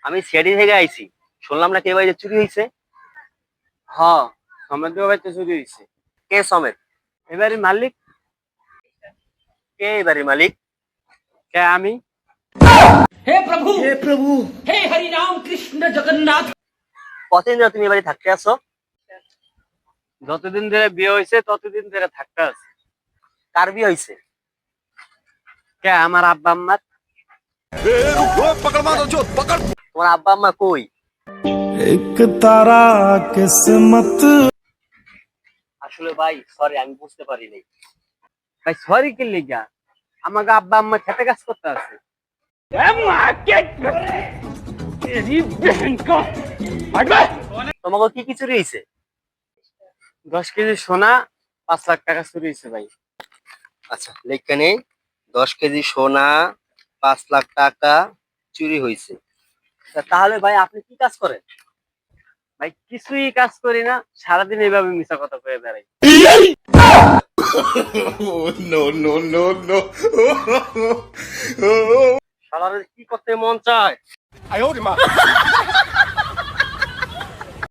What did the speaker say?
আমি সিআইডি থেকে আইছি, শুনলাম নাকি এবার চুরি হয়েছে। হ, সমেত বাড়িতে চুরি হয়েছে। কে সমেত? এবারে মালিক। কে এবারে মালিক? কে আমি। हे प्रभु हे हरि राम कृष्ण जगन्नाथ। কতদিন ধরে তুমি এবারে থাকতে আসো? যতদিন ধরে বিয়ে হয়েছে ততদিন ধরে থাকতে আছে। কার বিয়ে হয়েছে? কে আমার আব্বা আম্মার। তোমার আব্বা আম্মা কই? एक तारा किस्मत। আসলে ভাই সরি, আমি বুঝতে পারিনি। ভাই সরি কি লিগা? আমাকে আব্বা আম্মা খেতে কাজ করতে আছে। তোমাকে কি কি চুরি হয়েছে? 10 কেজি সোনা, 5 লাখ টাকা চুরি হয়েছে ভাই। আচ্ছা লেখা নেই, 10 কেজি সোনা, 5 লাখ টাকা চুরি হয়েছে। তাহলে ভাই আপনি কি কাজ করেন? ভাই কিছুই কাজ করি না, সারাদিন এইভাবে মিছা কথা কয়ে বেড়াই। No, no, no, no. শালার কি করতে মন চায়?